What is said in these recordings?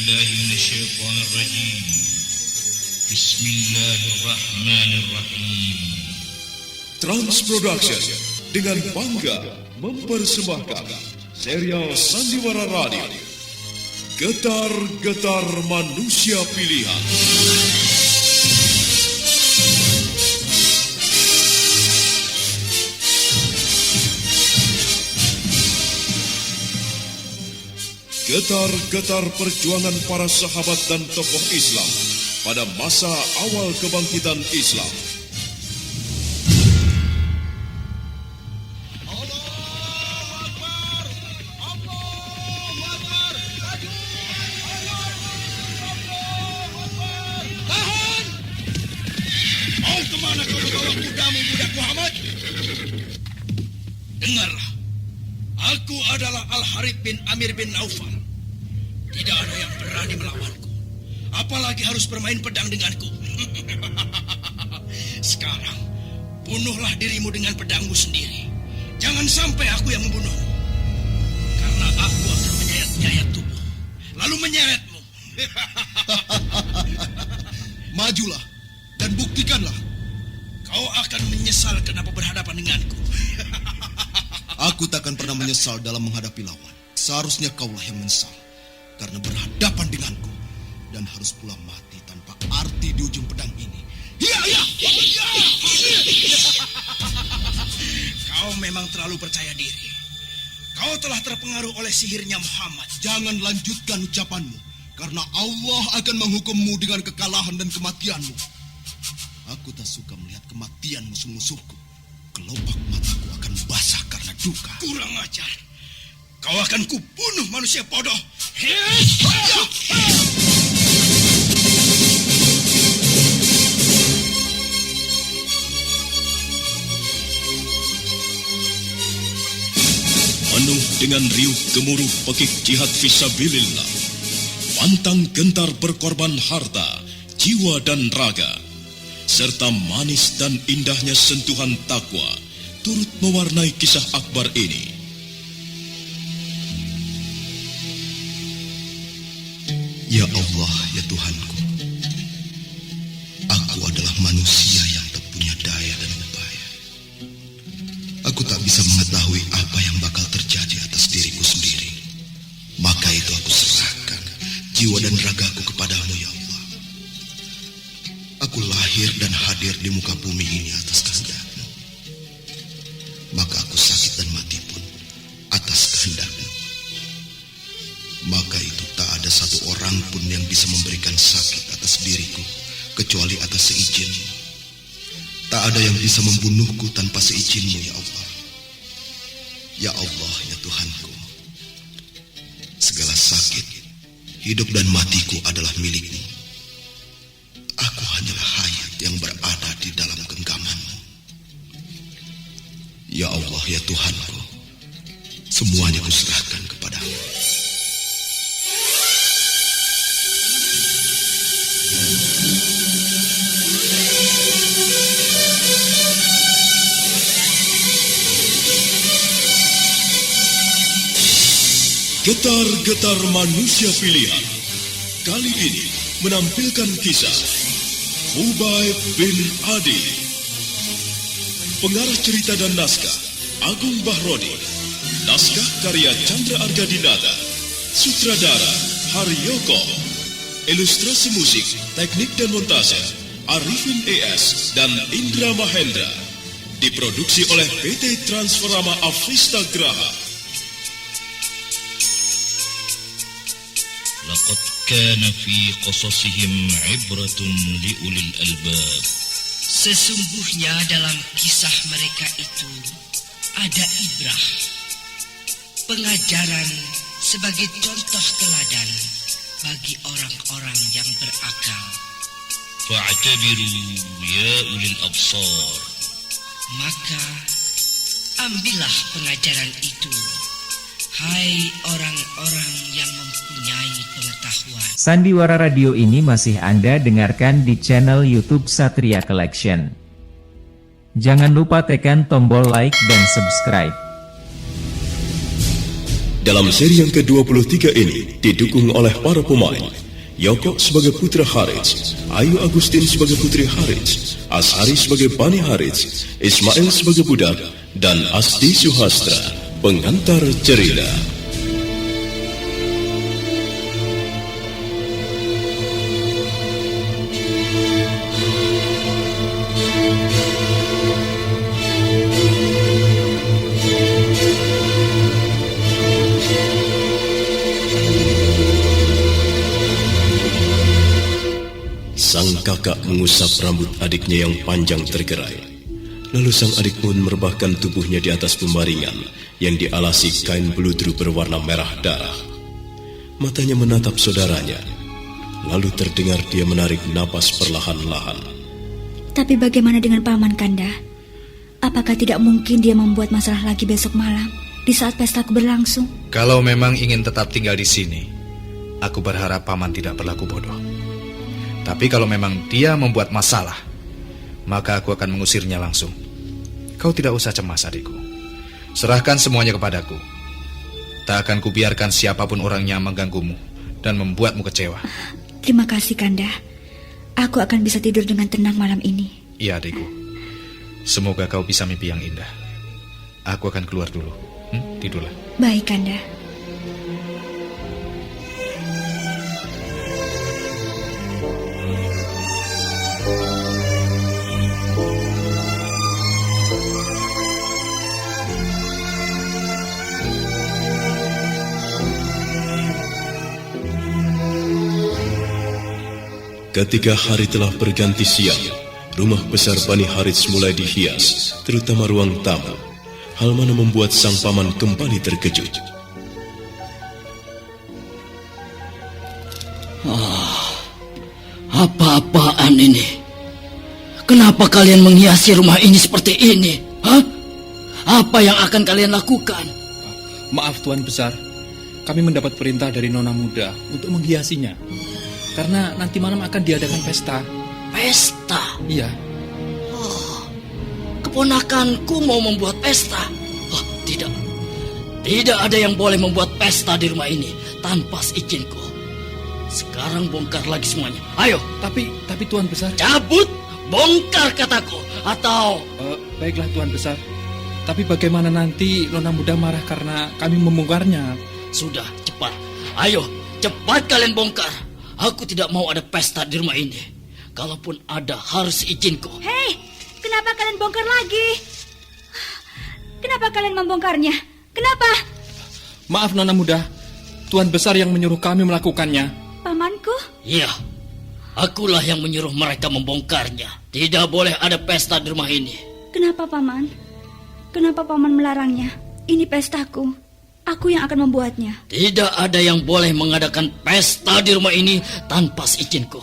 بالله من الشيطان الرجيم. بسم الله الرحمن الرحيم. Trans Production dengan bangga mempersembahkan serial Sandiwara Radio Getar-Getar Manusia Pilihan. Getar-getar perjuangan para sahabat dan tokoh Islam pada masa awal kebangkitan Islam. Tahan! Mau kemana kau membawa kudamu, budak Muhammad? Dengarlah, aku adalah Al-Harith bin Amir bin Naufal. Tidak ada yang berani melawanku, apalagi harus bermain pedang denganku. Sekarang, bunuhlah dirimu dengan pedangmu sendiri. Jangan sampai aku yang membunuhmu. Karena aku akan menyayat-nyayat tubuh, lalu menyeretmu. Majulah dan buktikanlah. Kau akan menyesal kenapa berhadapan denganku. Aku takkan pernah menyesal dalam menghadapi lawan. Seharusnya kaulah yang menyesal karena berhadapan denganku dan harus pula mati tanpa arti di ujung pedang ini. Ya. Kau memang terlalu percaya diri. Kau telah terpengaruh oleh sihirnya Muhammad. Jangan lanjutkan ucapanmu, karena Allah akan menghukummu dengan kekalahan dan kematianmu. Aku tak suka melihat kematian musuh-musuhku. Kelopak mataku akan basah karena duka. Kurang ajar. Kau akan kubunuh, manusia bodoh. Penuh dengan riuh gemuruh pekik jihad fisabilillah, pantang gentar berkorban harta, jiwa dan raga, serta manis dan indahnya sentuhan takwa turut mewarnai kisah akbar ini. Ya Allah, ya Tuhanku, aku adalah manusia yang tak punya daya dan upaya. Aku tak bisa mengetahui apa yang bakal terjadi atas diriku sendiri. Maka itu aku serahkan jiwa dan ragaku kepadamu, ya Allah. Aku lahir dan hadir di muka bumi ini atas kehendak-Mu. Maka aku sakit dan mati pun atas kehendak-Mu. Maka itu tak ada satu orang pun yang bisa memberikan sakit atas diriku kecuali atas seizin-Mu. Tak ada yang bisa membunuhku tanpa seizin-Mu, ya Allah. Ya Allah, ya Tuhanku, segala sakit, hidup dan matiku adalah milik-Mu. Aku hanyalah hayat yang berada di dalam genggaman-Mu. Ya Allah, ya Tuhanku, semuanya kuserahkan kepadamu. Getar-getar manusia pilihan kali ini menampilkan kisah Hubayb bin Adi. Pengarah cerita dan naskah Agung Bahrodi. Naskah karya Chandra Argadinata. Sutradara Haryoko. Ilustrasi musik, teknik dan montase Arifin ES dan Indra Mahendra. Diproduksi oleh PT Transforama Avista Graha. لقد كان في قصصهم عبرة لأولي الألباب. Sesungguhnya dalam kisah mereka itu ada ibrah, pengajaran sebagai contoh teladan bagi orang-orang yang berakal. فاعتبروا يا أولي الأبصار. Maka ambillah pengajaran itu, hai orang-orang yang mempunyai pengetahuan. Sandiwara Radio ini masih Anda dengarkan di channel YouTube Satria Collection. Jangan lupa tekan tombol like dan subscribe. Dalam seri yang ke-23 ini didukung oleh para pemain Yoko sebagai putra Harits, Ayu Agustin sebagai putri Harits, Ashari sebagai Bani Harits, Ismail sebagai budak, dan Asti Suhastra, pengantar cerita. Sang kakak mengusap rambut adiknya yang panjang tergerai. Lalu sang adik pun merebahkan tubuhnya di atas pembaringan yang dialasi kain beludru berwarna merah darah. Matanya menatap saudaranya. Lalu terdengar dia menarik napas perlahan-lahan. Tapi bagaimana dengan Paman Kanda? Apakah tidak mungkin dia membuat masalah lagi besok malam di saat pestaku berlangsung? Kalau memang ingin tetap tinggal di sini, aku berharap Paman tidak berlaku bodoh. Tapi kalau memang dia membuat masalah, maka aku akan mengusirnya langsung. Kau tidak usah cemas, adikku. Serahkan semuanya kepadaku. Tak akan kubiarkan siapapun orangnya mengganggumu dan membuatmu kecewa. Terima kasih, Kanda. Aku akan bisa tidur dengan tenang malam ini. Iya, adikku. Semoga kau bisa mimpi yang indah. Aku akan keluar dulu. Tidurlah. Baik, Kanda. Ketika hari telah berganti siang, rumah besar Bani Harits mulai dihias, terutama ruang tamu. Hal mana membuat sang paman kembali terkejut. Apa-apaan ini? Kenapa kalian menghiasi rumah ini seperti ini? Hah? Apa yang akan kalian lakukan? Maaf Tuan Besar, kami mendapat perintah dari Nona Muda untuk menghiasinya. Karena nanti malam akan diadakan pesta. Pesta? Iya. Keponakanku mau membuat pesta. Tidak. Tidak ada yang boleh membuat pesta di rumah ini tanpa izinku. Sekarang bongkar lagi semuanya. Ayo. Tapi Tuan Besar. Cabut, bongkar kataku. Atau baiklah Tuan Besar. Tapi bagaimana nanti Nona Muda marah karena kami membongkarnya? Sudah, cepat. Ayo, cepat kalian bongkar. Aku tidak mau ada pesta di rumah ini. Kalaupun ada, harus izinku. Hei, kenapa kalian bongkar lagi? Kenapa kalian membongkarnya? Kenapa? Maaf Nona Muda, Tuan Besar yang menyuruh kami melakukannya. Pamanku? Iya, akulah yang menyuruh mereka membongkarnya. Tidak boleh ada pesta di rumah ini. Kenapa Paman? Kenapa Paman melarangnya? Ini pestaku. Aku yang akan membuatnya. Tidak ada yang boleh mengadakan pesta di rumah ini tanpa izinku.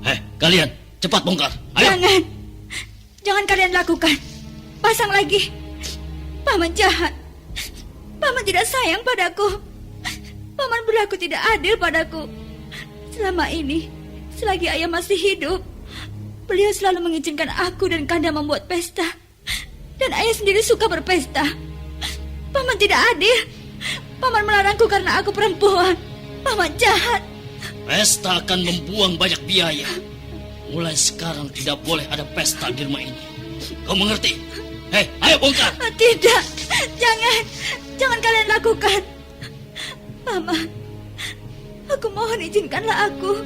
Hei, kalian cepat bongkar. Ayo. Jangan kalian lakukan. Pasang lagi. Paman jahat. Paman tidak sayang padaku. Paman berlaku tidak adil padaku. Selama ini, selagi ayah masih hidup, beliau selalu mengizinkan aku dan Kanda membuat pesta. Dan ayah sendiri suka berpesta. Paman tidak adil. Paman melarangku karena aku perempuan. Paman jahat. Pesta akan membuang banyak biaya. Mulai sekarang tidak boleh ada pesta di rumah ini. Kau mengerti? Hei, ayo bongkar. Tidak. Jangan kalian lakukan. Paman, aku mohon izinkanlah aku.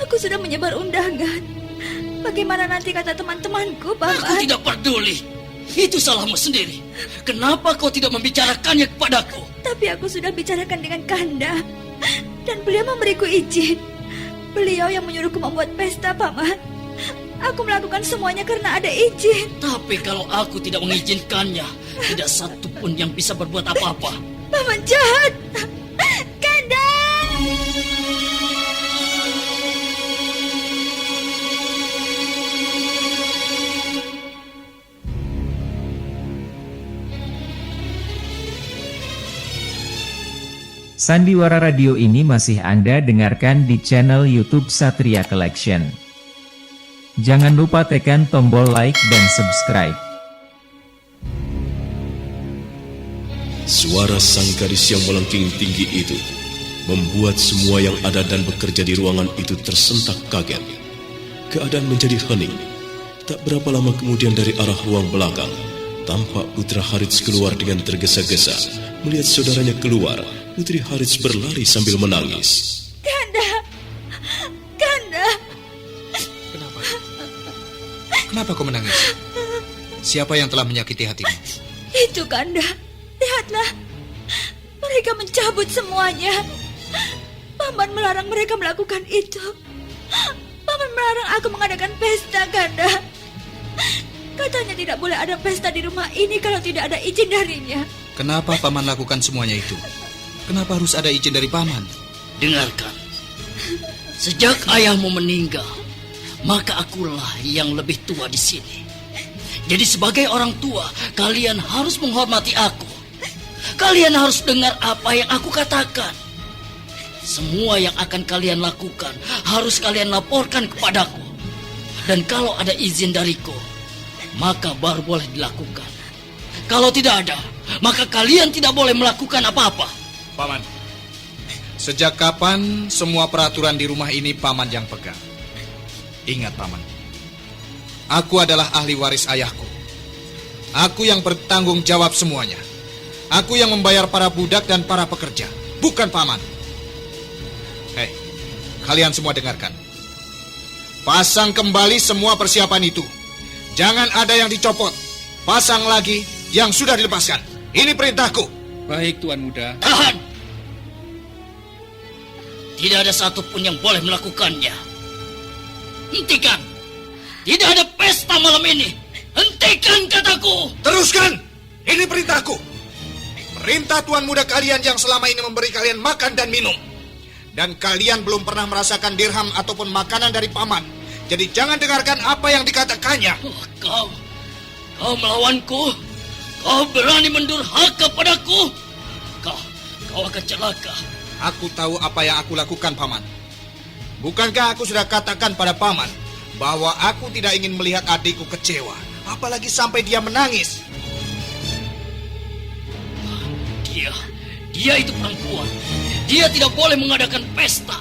Aku sudah menyebar undangan. Bagaimana nanti kata teman-temanku, Paman? Aku tidak peduli. Itu salahmu sendiri. Kenapa kau tidak membicarakannya kepadaku? Tapi aku sudah bicarakan dengan Kanda. Dan beliau memberiku izin. Beliau yang menyuruhku membuat pesta, Paman. Aku melakukan semuanya karena ada izin. Tapi kalau aku tidak mengizinkannya, tidak satu pun yang bisa berbuat apa-apa. Paman jahat. Kanda! Sandiwara Radio ini masih Anda dengarkan di channel YouTube Satria Collection. Jangan lupa tekan tombol like dan subscribe. Suara sang gadis yang melengking tinggi itu membuat semua yang ada dan bekerja di ruangan itu tersentak kaget. Keadaan menjadi hening. Tak berapa lama kemudian dari arah ruang belakang, tampak Putra Harits keluar dengan tergesa-gesa. Melihat saudaranya keluar, Putri Harits berlari sambil menangis. Kanda! Kanda! Kenapa? Kenapa kau menangis? Siapa yang telah menyakiti hatimu? Itu Kanda. Lihatlah. Mereka mencabut semuanya. Paman melarang mereka melakukan itu. Paman melarang aku mengadakan pesta, Kanda. Katanya tidak boleh ada pesta di rumah ini kalau tidak ada izin darinya. Kenapa Paman lakukan semuanya itu? Kenapa harus ada izin dari Paman? Dengarkan. Sejak ayahmu meninggal, maka akulah yang lebih tua di sini. Jadi sebagai orang tua, kalian harus menghormati aku. Kalian harus dengar apa yang aku katakan. Semua yang akan kalian lakukan harus kalian laporkan kepadaku. Dan kalau ada izin dariku, maka baru boleh dilakukan. Kalau tidak ada, maka kalian tidak boleh melakukan apa-apa. Paman, sejak kapan semua peraturan di rumah ini Paman yang pegang? Ingat Paman, aku adalah ahli waris ayahku. Aku yang bertanggung jawab semuanya. Aku yang membayar para budak dan para pekerja, bukan Paman. Hei, kalian semua dengarkan. Pasang kembali semua persiapan itu. Jangan ada yang dicopot. Pasang lagi yang sudah dilepaskan. Ini perintahku. Baik, Tuan Muda. Tahan! Tidak ada satupun yang boleh melakukannya. Hentikan! Tidak ada pesta malam ini. Hentikan kataku! Teruskan! Ini perintahku. Perintah Tuan Muda kalian yang selama ini memberi kalian makan dan minum. Dan kalian belum pernah merasakan dirham ataupun makanan dari Paman. Jadi jangan dengarkan apa yang dikatakannya. Oh, kau melawanku. Kau berani mendurhaka padaku. Kau akan celaka. Aku tahu apa yang aku lakukan, Paman. Bukankah aku sudah katakan pada Paman bahwa aku tidak ingin melihat adikku kecewa, apalagi sampai dia menangis. Dia itu perempuan. Dia tidak boleh mengadakan pesta.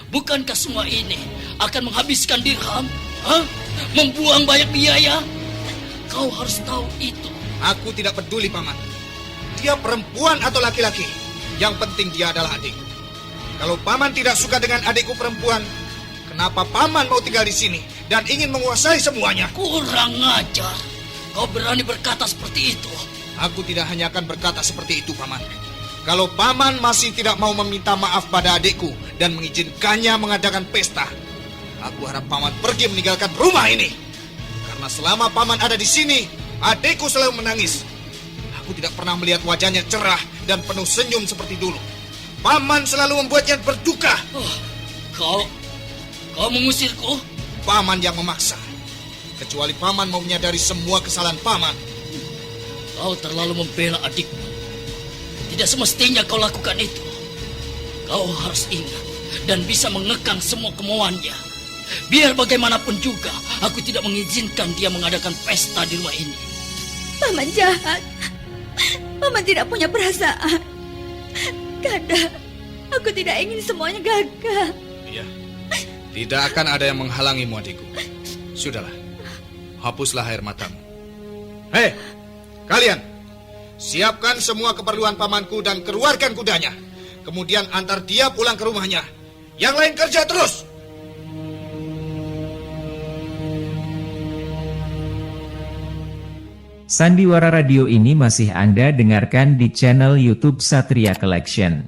Bukankah semua ini akan menghabiskan dirham? Membuang banyak biaya? Kau harus tahu itu. Aku tidak peduli, Paman. Dia perempuan atau laki-laki. Yang penting dia adalah adikku. Kalau Paman tidak suka dengan adikku perempuan, kenapa Paman mau tinggal di sini dan ingin menguasai semuanya? Kurang ajar. Kau berani berkata seperti itu. Aku tidak hanya akan berkata seperti itu, Paman. Kalau Paman masih tidak mau meminta maaf pada adikku dan mengizinkannya mengadakan pesta, aku harap Paman pergi meninggalkan rumah ini. Karena selama Paman ada di sini, adikku selalu menangis. Aku tidak pernah melihat wajahnya cerah dan penuh senyum seperti dulu. Paman selalu membuatnya berduka. Kau mengusirku? Paman yang memaksa. Kecuali Paman mau menyadari semua kesalahan Paman. Kau terlalu membela adikmu. Tidak semestinya kau lakukan itu. Kau harus ingat dan bisa mengekang semua kemauannya. Biar bagaimanapun juga, aku tidak mengizinkan dia mengadakan pesta di rumah ini. Paman jahat. Paman tidak punya perasaan. Kanda, aku tidak ingin semuanya gagal. Iya, tidak akan ada yang menghalangimu, adikku. Sudahlah, hapuslah air matamu. Hei, kalian! Siapkan semua keperluan pamanku dan keluarkan kudanya. Kemudian antar dia pulang ke rumahnya. Yang lain kerja terus. Sandiwara Radio ini masih Anda dengarkan di channel YouTube Satria Collection.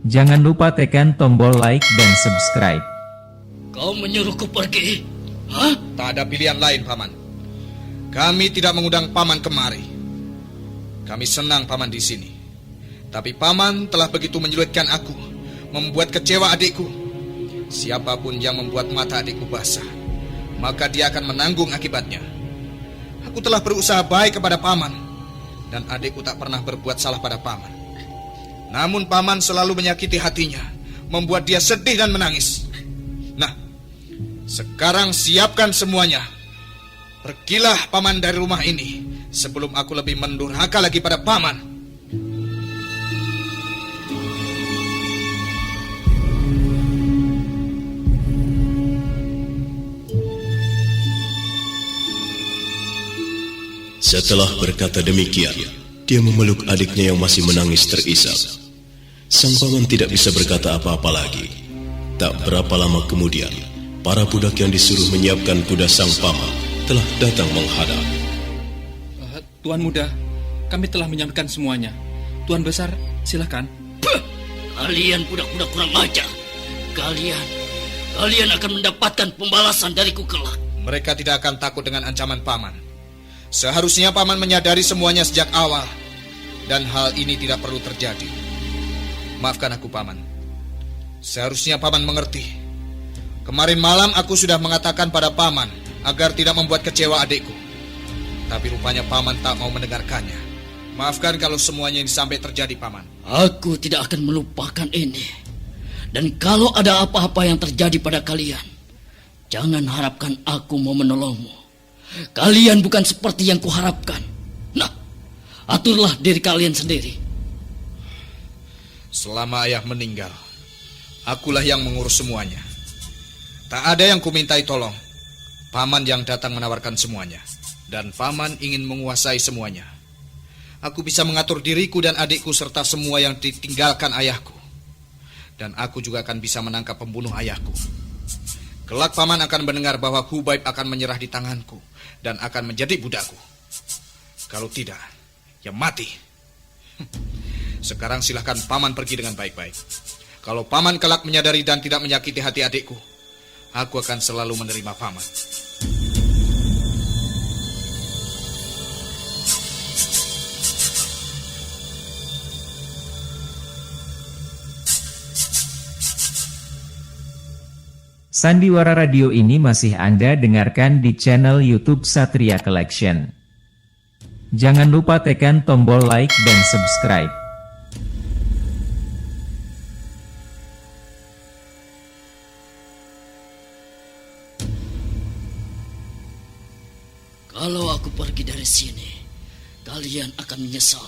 Jangan lupa tekan tombol like dan subscribe. Kau menyuruhku pergi? Tak ada pilihan lain, Paman. Kami tidak mengundang Paman kemari. Kami senang Paman di sini. Tapi Paman telah begitu menyulitkan aku, membuat kecewa adikku. Siapapun yang membuat mata adikku basah, maka dia akan menanggung akibatnya. Aku telah berusaha baik kepada Paman, dan adikku tak pernah berbuat salah pada Paman. Namun Paman selalu menyakiti hatinya, membuat dia sedih dan menangis. Nah, sekarang siapkan semuanya. Pergilah Paman dari rumah ini sebelum aku lebih mendurhaka lagi pada Paman. Setelah berkata demikian, dia memeluk adiknya yang masih menangis terisak. Sang paman tidak bisa berkata apa-apa lagi. Tak berapa lama kemudian, para budak yang disuruh menyiapkan kuda sang paman telah datang menghadap. Tuan Muda, kami telah menyiapkan semuanya. Tuan Besar, silakan. Kalian budak-budak kurang ajar. Kalian akan mendapatkan pembalasan dariku kelak. Mereka tidak akan takut dengan ancaman paman. Seharusnya paman menyadari semuanya sejak awal, dan hal ini tidak perlu terjadi. Maafkan aku, paman. Seharusnya paman mengerti. Kemarin malam aku sudah mengatakan pada paman agar tidak membuat kecewa adikku. Tapi rupanya paman tak mau mendengarkannya. Maafkan kalau semuanya ini sampai terjadi, paman. Aku tidak akan melupakan ini. Dan kalau ada apa-apa yang terjadi pada kalian, jangan harapkan aku mau menolongmu. Kalian bukan seperti yang kuharapkan. Nah, aturlah diri kalian sendiri. Selama ayah meninggal, akulah yang mengurus semuanya. Tak ada yang kumintai tolong. Paman yang datang menawarkan semuanya. Dan paman ingin menguasai semuanya. Aku bisa mengatur diriku dan adikku serta semua yang ditinggalkan ayahku. Dan aku juga akan bisa menangkap pembunuh ayahku. Kelak paman akan mendengar bahwa Hubaib akan menyerah di tanganku dan akan menjadi budakku. Kalau tidak, ya mati. Sekarang silahkan paman pergi dengan baik-baik. Kalau paman kelak menyadari dan tidak menyakiti hati adikku, aku akan selalu menerima paman. Sandiwara radio ini masih Anda dengarkan di channel YouTube Satria Collection. Jangan lupa tekan tombol like dan subscribe. Kalau aku pergi dari sini, kalian akan menyesal.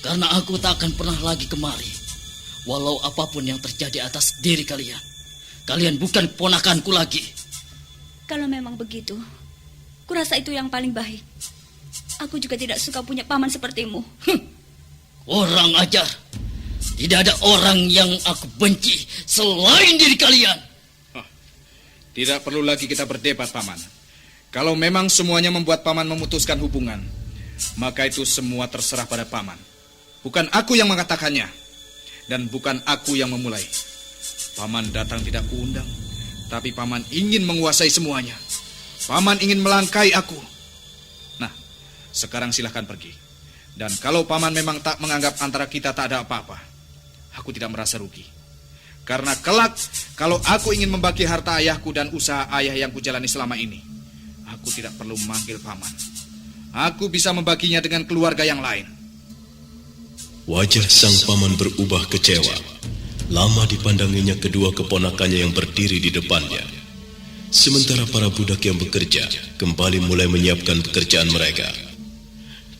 Karena aku tak akan pernah lagi kemari. Walau apapun yang terjadi atas diri kalian. Kalian bukan keponakanku lagi. Kalau memang begitu, kurasa itu yang paling baik. Aku juga tidak suka punya paman sepertimu. Orang ajar. Tidak ada orang yang aku benci selain diri kalian. Tidak perlu lagi kita berdebat, paman. Kalau memang semuanya membuat paman memutuskan hubungan, maka itu semua terserah pada paman. Bukan aku yang mengatakannya, dan bukan aku yang memulai. Paman datang tidak kuundang, tapi paman ingin menguasai semuanya. Paman ingin melangkai aku. Nah, sekarang silahkan pergi. Dan kalau paman memang tak menganggap antara kita tak ada apa-apa, aku tidak merasa rugi. Karena kelak, kalau aku ingin membagi harta ayahku dan usaha ayah yang kujalani selama ini, aku tidak perlu memanggil paman. Aku bisa membaginya dengan keluarga yang lain. Wajah sang paman berubah kecewa. Lama dipandanginya kedua keponakannya yang berdiri di depannya. Sementara para budak yang bekerja kembali mulai menyiapkan pekerjaan mereka.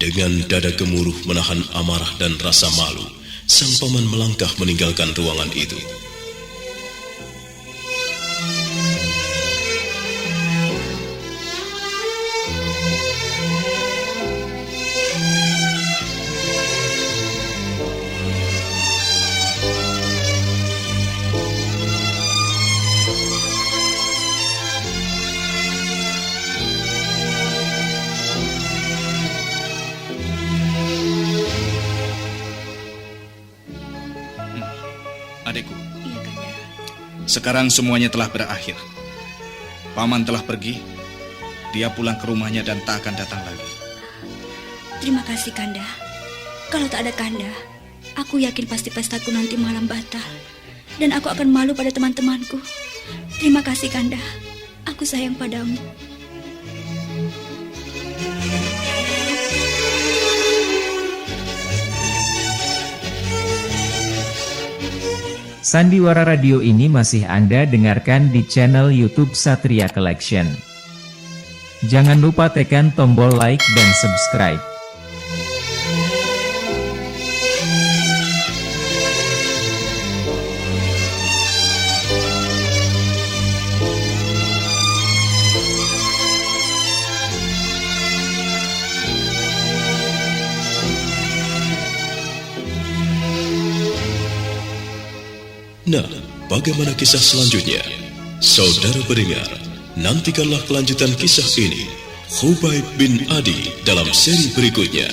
Dengan dada gemuruh menahan amarah dan rasa malu, sang paman melangkah meninggalkan ruangan itu. Adikku, sekarang semuanya telah berakhir. Paman telah pergi. Dia pulang ke rumahnya dan tak akan datang lagi. Terima kasih, Kanda. Kalau tak ada Kanda, aku yakin pasti pestaku nanti malam batal. Dan aku akan malu pada teman-temanku. Terima kasih, Kanda. Aku sayang padamu. Sandiwara radio ini masih Anda dengarkan di channel YouTube Satria Collection. Jangan lupa tekan tombol like dan subscribe. Nah, bagaimana kisah selanjutnya? Saudara pendengar, nantikanlah kelanjutan kisah ini, Khubayb bin Adi, dalam seri berikutnya.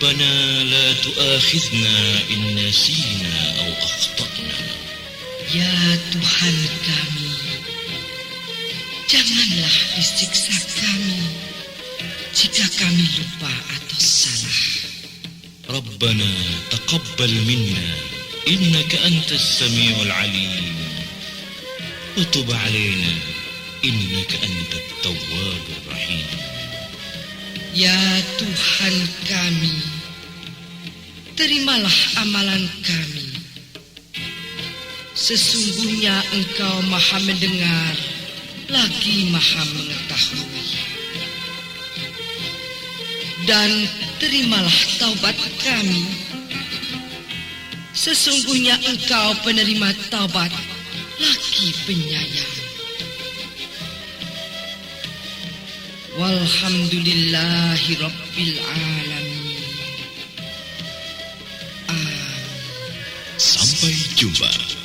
ربنا لا تؤاخذنا إن نسينا أو أخطأنا. Ya Tuhan kami, janganlah disiksa kami jika kami lupa atau salah. ربنا تقبل منا إنك أنت السميع العليم وتب علينا إنك أنت التواب الرحيم. Ya Tuhan kami, terimalah amalan kami. Sesungguhnya Engkau Maha mendengar, lagi Maha mengetahui. Dan terimalah taubat kami. Sesungguhnya Engkau penerima taubat, lagi penyayang. Walhamdulillahi Rabbil Alamin. Sampai jumpa.